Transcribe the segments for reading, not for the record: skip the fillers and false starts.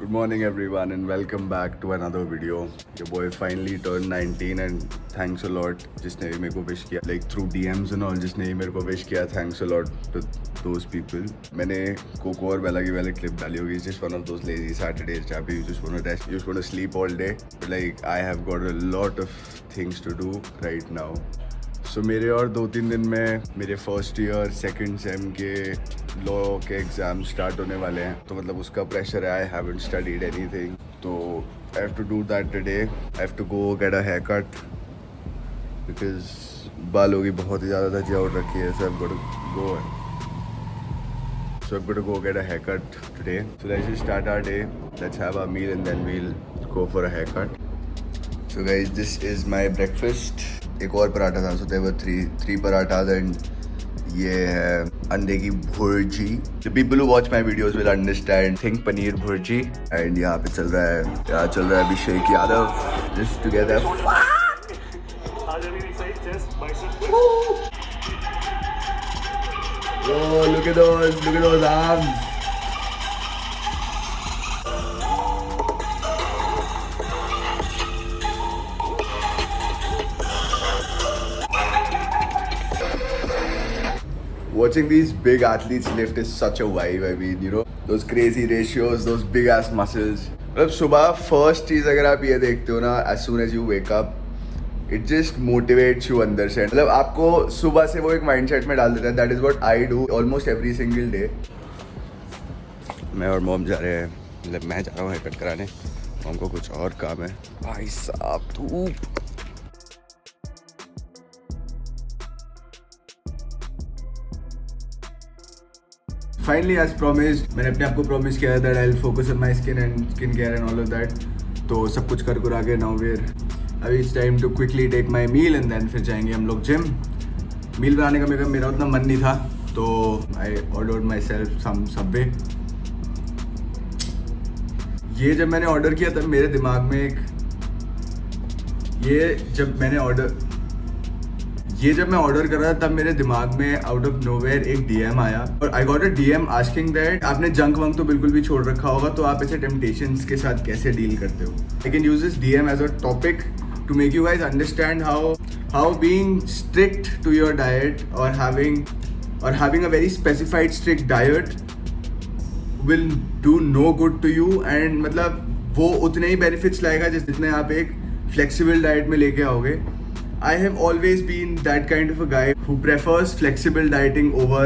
Good morning everyone and welcome back to another video. Your boy finally turned 19 and thanks a lot जिसने भी मेरे को wish किया like through DMs and all जिसने भी मेरे को wish किया thanks a lot to those people. मैंने कोको और बेला की वाली clip डाली होगी. It's just one of those lazy Saturdays जहाँ पे you just want to rest, you just want to sleep all day. But like I have got a lot of things to do right now. So मेरे और 2-3 दिन में मेरे first year second same के law के exam start होने वाले हैं, तो मतलब उसका प्रेशर है. आई हैवंट स्टडीड एनीथिंग, तो I have to do that today. I have to go get a hair cut because बालों की बहुत ही ज़्यादा धजियावट रखी है. So I have got to go get a hair cut today. So let's just start our day. Let's have a meal and then we'll go for a hair cut. So guys, this is my breakfast. एक और पराठा था, so there were three parathas and ये है अंडे की bhurji. The people who watch my videos will understand. Think paneer bhurji. And यहाँ पे चल रहा है Abhishek Yadav just together. Oh, look at those arms. Watching these big athletes lift is such a vibe. I mean, you know, those crazy ratios, those big ass muscles. मतलब सुबह first चीज़ अगर आप ये देखते हो ना, as soon as you wake up, it just motivates you अंदर से. मतलब आपको सुबह से वो एक माइंडसेट में डाल देता है. That is what I do almost every single day. मैं और मॉम जा रहे हैं, मतलब मैं जा रहा हूँ हेयर कट कराने. मॉम को कुछ और काम है. भाई साहब धूप. फाइनली एज प्रॉमिस्ड, मैंने अपने आप को प्रॉमिस किया था I will focus on my skin and skin care and all of that. तो सब कुछ कर आगे नाउ वेयर अभी it's time to quickly take my meal and then फिर जाएंगे हम लोग जिम. मील बनाने का मेरा उतना मन नहीं था, तो I ordered myself some Subway. ये जब मैंने ऑर्डर किया तब मेरे दिमाग में जब मैं ऑर्डर कर रहा था तब मेरे दिमाग में आउट ऑफ नोवेयर एक डीएम आया और I got a DM asking that आपने जंक वंक तो बिल्कुल भी छोड़ रखा होगा, तो आप ऐसे टेम्पटेशंस के साथ कैसे डील करते हो. I can use this DM as a topic to make you guys understand how being strict to your diet और having a very specified strict diet will do no good to you. And मतलब वो उतने ही benefits लाएगा जितने आप एक flexible diet में लेके आओगे. I have always been that kind of a guy who prefers flexible dieting over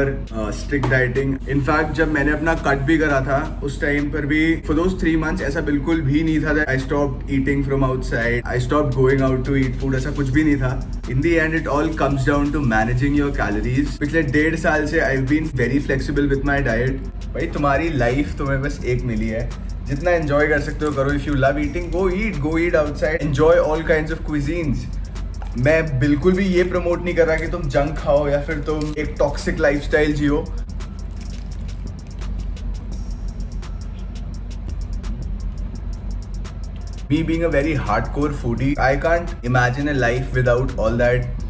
strict dieting. In fact, जब मैंने अपना कट भी करा था उस टाइम पर भी for those 3 months ऐसा बिल्कुल भी नहीं था that I stopped eating from outside, I stopped going out to eat food, ऐसा कुछ भी नहीं था. In the end, it all comes down to managing your calories. पिछले 1.5 साल से I've been very flexible with my diet. भाई तुम्हारी लाइफ तुम्हें बस एक मिली है, जितना एंजॉय कर सकते हो करो. If you love eating, go eat outside, enjoy all kinds of cuisines. मैं बिल्कुल भी ये प्रमोट नहीं कर रहा कि तुम जंक खाओ या फिर तुम एक toxic lifestyle Jio. Me being a very hardcore foodie, I can't imagine a life without all that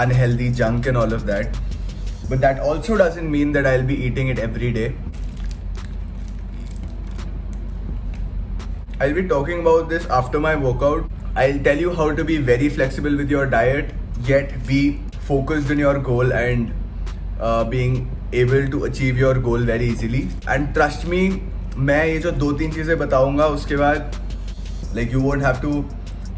unhealthy junk and all of that. But that also doesn't mean that I'll be eating it every day. I'll be talking about this after my workout. I'll tell you how to be very flexible with your diet, yet be focused on your goal and being able to achieve your goal very easily. And trust me, मैं ये जो 2-3 चीज़ें बताऊंगा उसके बाद like you won't have to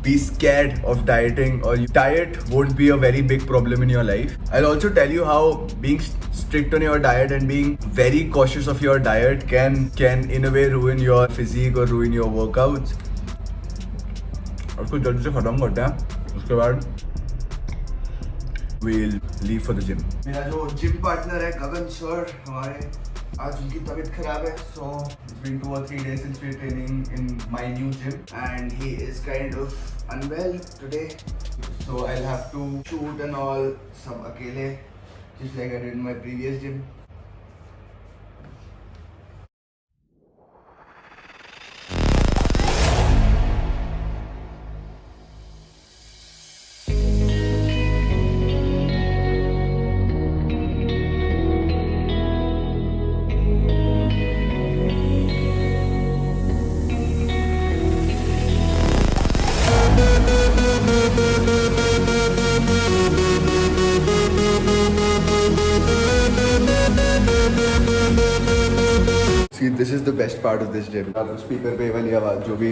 be scared of dieting, or diet won't be a very big problem in your life. I'll also tell you how being strict on your diet and being very cautious of your diet can in a way ruin your physique or ruin your workouts. उसको जल्दी से ख़त्म करते हैं, उसके बाद we'll leave for the gym. मेरा जो जिम पार्टनर है गगन सर, हमारे आज उनकी तबीयत खराब है, so it's been 2 or 3 days since we're training in my new gym and he is kind of unwell today, so I'll have to shoot and all सब अकेले just like I did in my previous gym. कि this is the best part of this gym. अब speaker पे वाली आवाज़ जो भी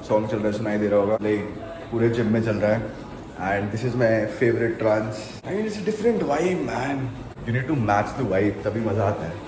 song चल रहा है सुनाई दे रहा होगा, लाइक पूरे जिम में चल रहा है। And this is my favourite trance. I mean it's a different vibe man, you need to match the vibe, तभी मज़ा आता है।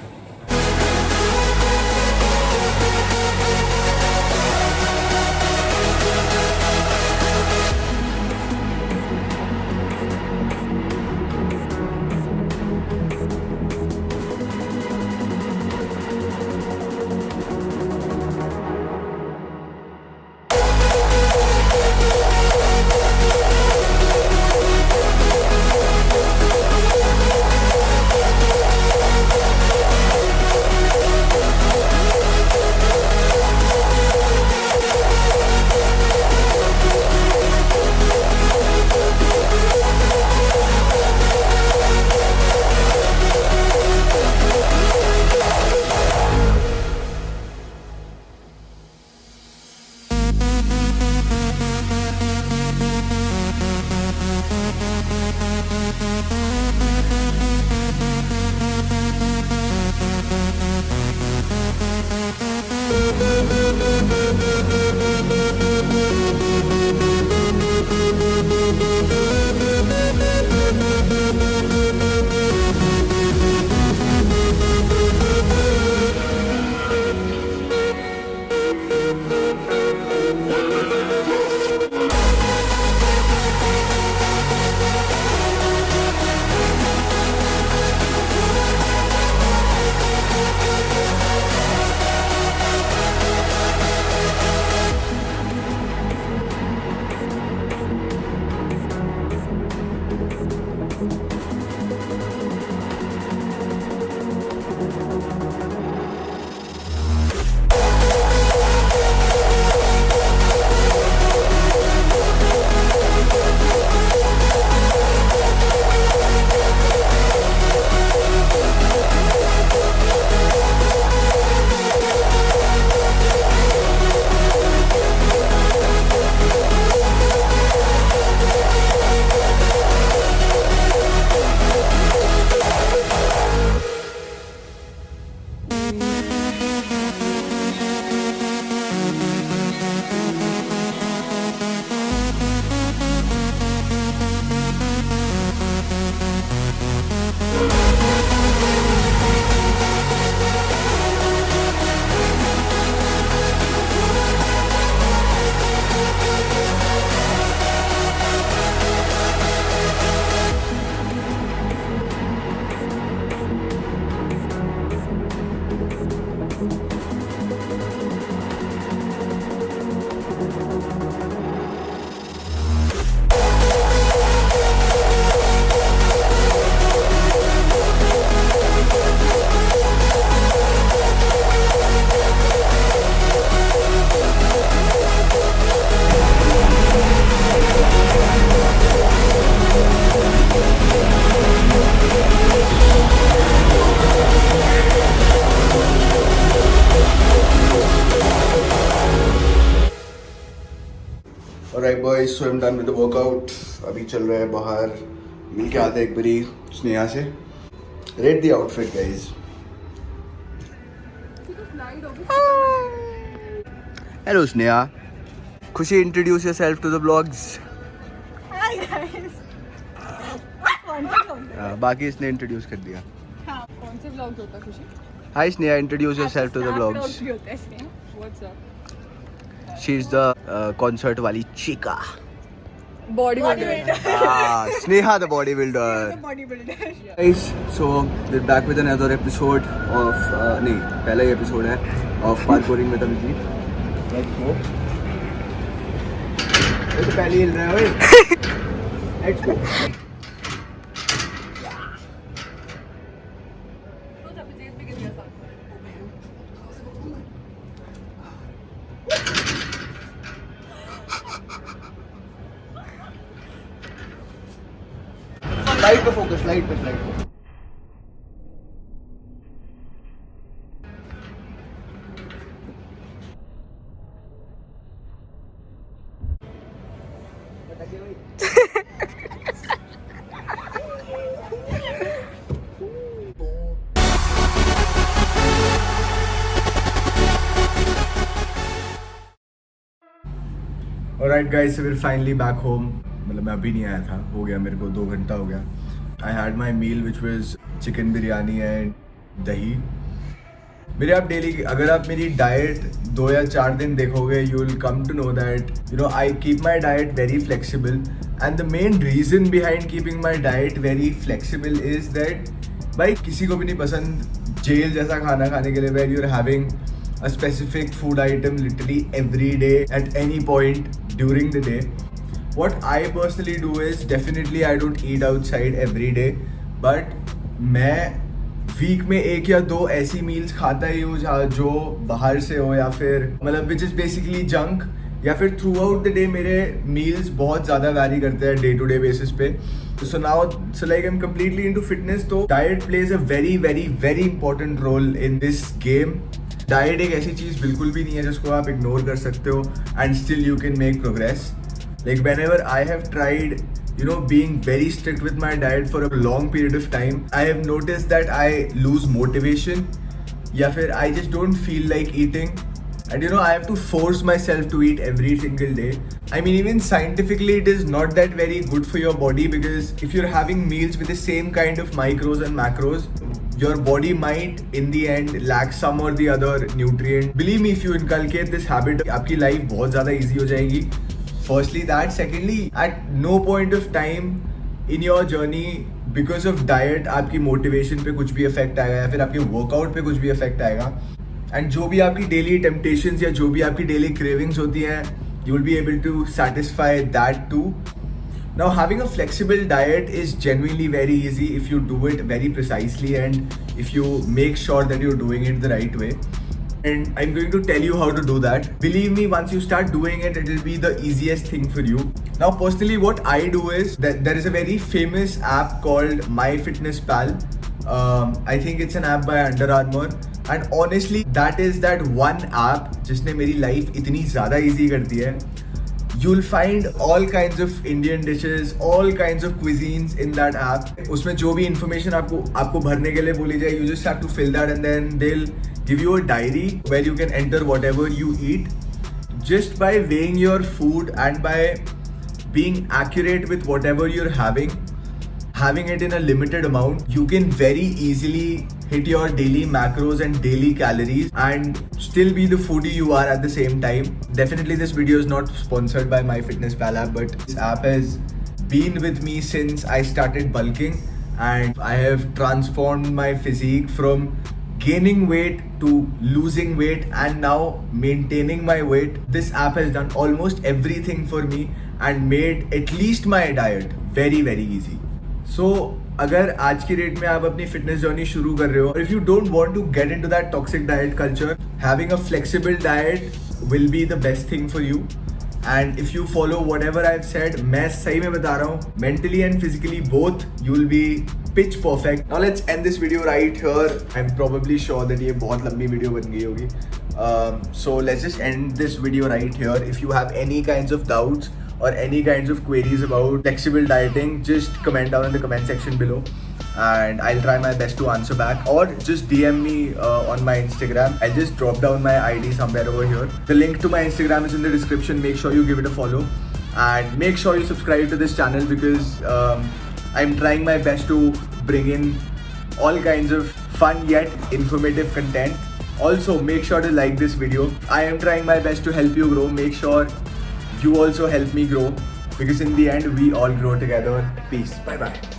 Alright boys, so I'm done with the workout. अभी चल रहा है बाहर, मिल के आते हैं एक बारी स्नेहा से। Rate the outfit guys. Hello Sneha. Khushi, introduce yourself to the vlogs. Hi guys. कौन से vlog? बाकी इसने इंट्रोड्यूस कर दिया। हाँ, कौन से vlog होता है खुशी? Hi Sneha, introduce yourself to the vlogs. Vlogs भी होते हैं इसमें. What's up? She is the concert वाली chica. Bodybuilder. Sneha the bodybuilder. Bodybuilder. Guys, so we're back with another episode of नहीं पहला ही episode है of parkouring with Abhijit. Let's go. ये तो पहले ही हिल रहा है भाई. Let's go. लाइट पे फोकस, लाइट पे, लाइट पे. Alright guys, so we're finally back home. मतलब मैं अभी नहीं आया था, हो गया मेरे को 2 घंटा हो गया. I had my meal which was chicken biryani and dahi. मेरे आप डेली, अगर आप मेरी डाइट 2 या 4 दिन देखोगे, you will come to know that I keep my diet very flexible, and the main reason behind keeping my diet very flexible is that भाई किसी को भी नहीं पसंद जेल जैसा खाना खाने के लिए where you're having a specific food item literally every day at any point during the day. What I personally do is definitely I don't eat outside every day, but मैं वीक में 1 या 2 ऐसी meals खाता ही हूँ जो बाहर से हो, या फिर मतलब विच इज़ बेसिकली जंक, या फिर थ्रू आउट द डे मेरे मील्स बहुत ज़्यादा वैरी करते हैं डे टू डे बेसिस पे. So now so like I am completely into fitness. तो diet plays a very very very important role in this game. Diet एक ऐसी चीज़ बिल्कुल भी नहीं है जिसको आप इग्नोर कर सकते हो and still you can make progress. Like whenever I have tried, being very strict with my diet for a long period of time, I have noticed that I lose motivation, या फिर I just don't feel like eating, and I have to force myself to eat every single day. I mean, even scientifically it is not that very good for your body, because if you're having meals with the same kind of micros and macros, your body might in the end lack some or the other nutrient. Believe me, if you inculcate this habit, आपकी life बहुत ज़्यादा easy हो जाएगी. Firstly that, secondly at no point of time in your journey because of diet आपकी motivation पे कुछ भी effect आएगा, या फिर आपके workout पे कुछ भी effect आएगा. And जो भी आपकी daily temptations या जो भी आपकी daily cravings होती हैं, you will be able to satisfy that too. Now having a flexible diet is genuinely very easy if you do it very precisely and if you make sure that you're doing it the right way. And I'm going to tell you how to do that. Believe me, once you start doing it, it will be the easiest thing for you. Now, personally, what I do is that there is a very famous app called MyFitnessPal. I think it's an app by Under Armour. And honestly, that is that one app जिसने मेरी life इतनी ज़्यादा easy कर दी है. You'll find all kinds of Indian dishes, all kinds of cuisines in that app. उसमें जो भी information आपको भरने के लिए बोली जाए, you just have to fill that, and then they'll give you a diary where you can enter whatever you eat. Just by weighing your food and by being accurate with whatever you're having it in a limited amount, you can very easily hit your daily macros and daily calories and still be the foodie you are at the same time. Definitely this video is not sponsored by MyFitnessPal app, but this app has been with me since I started bulking, and I have transformed my physique from gaining weight to losing weight and now maintaining my weight. This app has done almost everything for me and made at least my diet very very easy. So अगर आज की date में आप अपनी fitness journey शुरू कर रहे हो, if you don't want to get into that toxic diet culture, having a flexible diet will be the best thing for you. And if you follow whatever I've said, मैं सही में बता रहा हूँ, mentally and physically both, you will be pitch perfect. Now let's end this video right here. I'm probably sure that ये बहुत लंबी video बन गई होगी. So let's just end this video right here. If you have any kinds of doubts or any kinds of queries about flexible dieting, just comment down in the comment section below and I'll try my best to answer back, or just DM me on my Instagram. I'll just drop down my ID somewhere over here. The link to my Instagram is in the description. Make sure you give it a follow and make sure you subscribe to this channel, because I'm trying my best to bring in all kinds of fun yet informative content. Also make sure to like this video. I am trying my best to help you grow. Make sure you also help me grow, because in the end we all grow together. Peace. Bye bye.